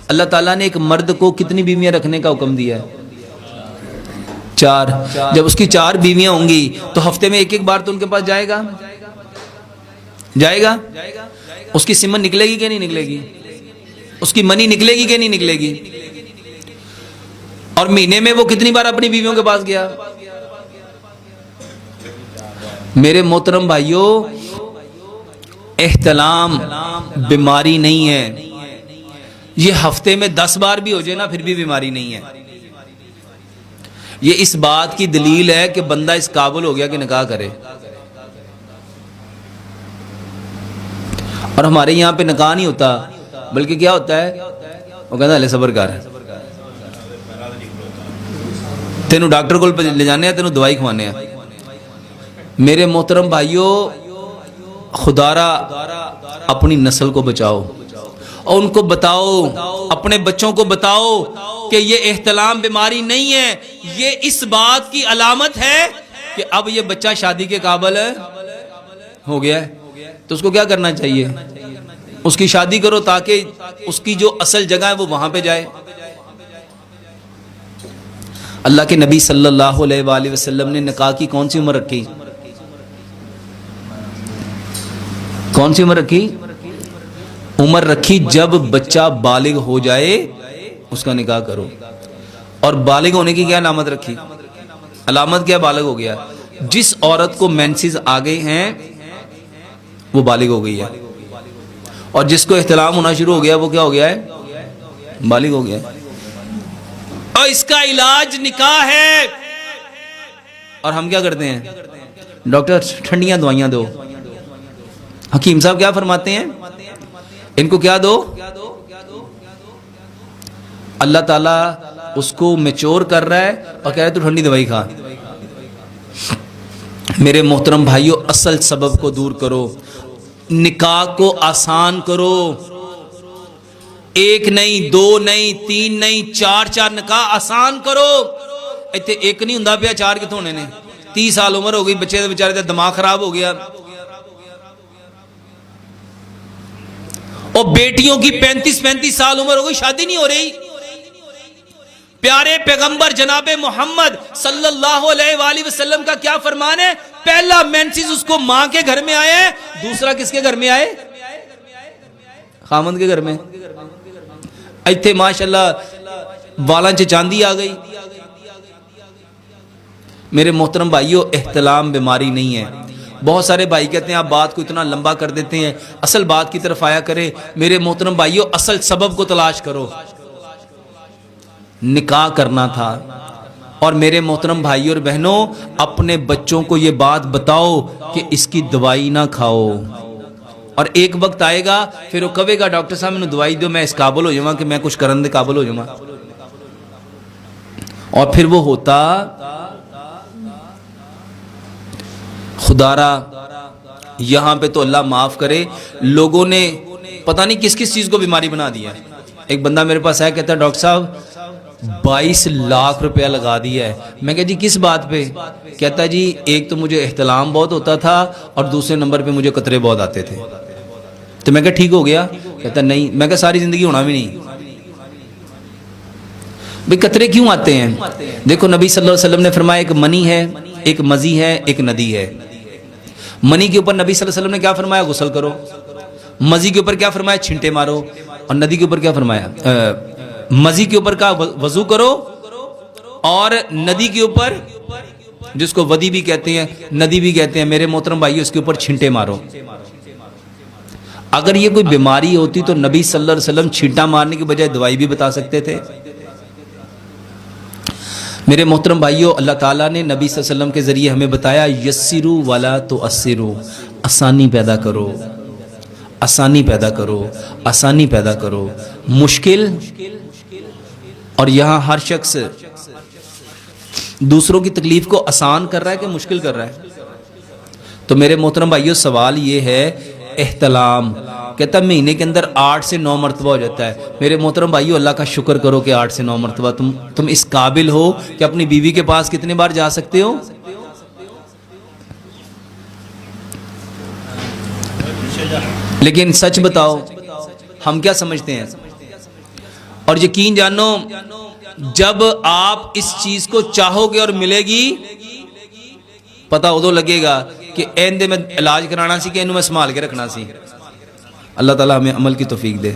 اللہ تعالیٰ نے ایک مرد کو کتنی بیویاں رکھنے کا حکم دیا ہے؟ 4۔ جب اس کی 4 بیویاں ہوں گی تو ہفتے میں ایک بار تو ان کے پاس جائے گا؟ اس کی سمن نکلے گی کہ نہیں نکلے گی؟ اس کی منی نکلے گی کہ نہیں نکلے گی؟ اور مہینے میں وہ کتنی بار اپنی بیویوں کے پاس گیا؟ میرے محترم بھائیوں، احتلام بیماری نہیں ہے، یہ ہفتے میں 10 بار بھی ہو جائے نا پھر بھی بیماری نہیں ہے۔ یہ اس بات کی دلیل ہے کہ بندہ اس قابل ہو گیا کہ نکاح کرے۔ اور ہمارے یہاں پہ نکاح نہیں ہوتا، بلکہ کیا ہوتا ہے؟ وہ کہتا ہے لے صبر کر، تینوں ڈاکٹر کو لے جانے ہیں، تینوں دوائی کھوانے ہیں۔ میرے محترم بھائیوں، خدا را اپنی نسل کو بچاؤ اور ان کو بتاؤ، اپنے بچوں کو بتاؤ کہ یہ احتلام بیماری نہیں ہے، یہ اس بات کی علامت ہے کہ اب یہ بچہ شادی کے قابل ہو گیا ہے۔ تو اس کو کیا کرنا چاہیے؟ اس کی شادی کرو تاکہ اس کی جو اصل جگہ ہے وہ وہاں پہ جائے۔ اللہ کے نبی صلی اللہ علیہ وآلہ وسلم نے نکاح کی کون سی عمر رکھی؟ کون سی عمر رکھی؟ عمر رکھی جب بچہ بالغ ہو جائے اس کا نکاح کرو۔ اور بالغ ہونے کی کیا علامت رکھی؟ علامت کیا بالغ ہو گیا؟ جس عورت کو مینسز آ گئے ہیں وہ بالغ ہو گئی ہے، اور جس کو احتلام ہونا شروع ہو گیا وہ کیا ہو گیا ہے؟ بالغ ہو گیا ہے۔ اور اس کا علاج نکاح ہے۔ اور ہم کیا کرتے ہیں؟ ڈاکٹر ٹھنڈیاں دوائیاں دو۔ حکیم صاحب کیا فرماتے ہیں؟ ان کو کیا دو؟ اللہ تعالیٰ اس کو میچور کر رہا ہے اور کہہ رہا ہے تو ٹھنڈی دوائی کھا۔ میرے محترم بھائیوں، اصل سبب کو دور کرو، نکاح کو آسان کرو۔ 1 نہیں، 2 نہیں، 3 نہیں، 4 نکاح آسان کرو۔ ایتھے ایک نہیں ہوندا پیا، 4 کتھوں ہونے نے؟ 30 سال عمر ہو گئی، بچے دے بیچارے دا دماغ خراب ہو گیا۔ اور بیٹیوں کی 35 سال عمر ہو گئی، شادی نہیں ہو رہی۔ پیارے پیغمبر جناب محمد صلی اللہ علیہ وآلہ وسلم کا کیا فرمان ہے؟ پہلا مینسز اس کو ماں کے گھر میں آئے، دوسرا کس کے گھر میں آئے؟ خامند کے گھر میں۔ ایتھے ماشاءاللہ والاں چ چاندی آ گئی۔ میرے محترم بھائیوں، احتلام بیماری نہیں ہے۔ بہت سارے بھائی کہتے ہیں آپ بات کو اتنا لمبا کر دیتے ہیں، اصل بات کی طرف آیا کرے۔ میرے محترم بھائیوں، اصل سبب کو تلاش کرو۔ نکاح کرنا تھا۔ اور میرے محترم بھائیوں اور بہنوں، اپنے بچوں کو یہ بات بتاؤ کہ اس کی دوائی نہ کھاؤ۔ اور ایک وقت آئے گا پھر وہ کہے گا ڈاکٹر صاحب میں دوائی دو، میں اس قابل ہو جاؤں کہ میں کچھ کرن دے قابل ہو جاؤں۔ اور پھر وہ ہوتا خدا را یہاں پہ تو اللہ معاف کرے، لوگوں نے پتہ نہیں کس کس چیز کو بیماری بنا دیا ہے۔ ایک بندہ میرے پاس آیا، کہتا ہے ڈاکٹر صاحب 22 لاکھ روپیہ لگا دیا ہے۔ میں کہا جی کس بات پہ؟ کہتا جی ایک تو مجھے احتلام بہت ہوتا تھا اور دوسرے نمبر پہ مجھے قطرے بہت آتے تھے۔ تو میں کہا ٹھیک ہو گیا؟ کہتا نہیں۔ میں کہا ساری زندگی ہونا بھی نہیں۔ بھئی قطرے کیوں آتے ہیں؟ دیکھو نبی صلی اللہ علیہ وسلم نے فرمایا ایک منی ہے، ایک مزی ہے، ایک ندی ہے۔ منی کے اوپر نبی صلی اللہ علیہ وسلم نے کیا فرمایا؟ غسل کرو۔ مزی کے اوپر کیا فرمایا؟ چھنٹے مارو۔ اور ندی کے اوپر کیا فرمایا؟ مزی کے اوپر کا وضو کرو، اور ندی کے اوپر جس کو ودی بھی کہتے ہیں، ندی بھی کہتے ہیں، میرے محترم بھائیو اس کے اوپر چھنٹے مارو۔ اگر یہ کوئی بیماری ہوتی تو نبی صلی اللہ علیہ وسلم چھینٹا مارنے کی بجائے دوائی بھی بتا سکتے تھے۔ میرے محترم بھائیو، اللہ تعالیٰ نے نبی صلی اللہ علیہ وسلم کے ذریعے ہمیں بتایا یسرو ولا تؤثرو، آسانی پیدا کرو، آسانی پیدا کرو، آسانی پیدا کرو۔ مشکل، اور یہاں ہر شخص دوسروں کی تکلیف کو آسان کر رہا ہے کہ مشکل کر رہا ہے؟ تو میرے محترم بھائیو سوال یہ ہے، احتلام کہتا ہے مہینے کے اندر 8 سے 9 مرتبہ ہو جاتا ہے۔ میرے محترم بھائیو اللہ کا شکر کرو کہ 8 سے 9 مرتبہ تم اس قابل ہو کہ اپنی بیوی کے پاس کتنے بار جا سکتے ہو؟ لیکن سچ بتاؤ ہم کیا سمجھتے ہیں؟ اور یقین جانو جب آپ اس چیز کو چاہو گے اور ملے گی پتہ ادو لگے گا کہ این دے میں علاج کرانا سی کہ اینو میں سنبھال کے رکھنا سی. اللہ تعالیٰ ہمیں عمل کی توفیق دے.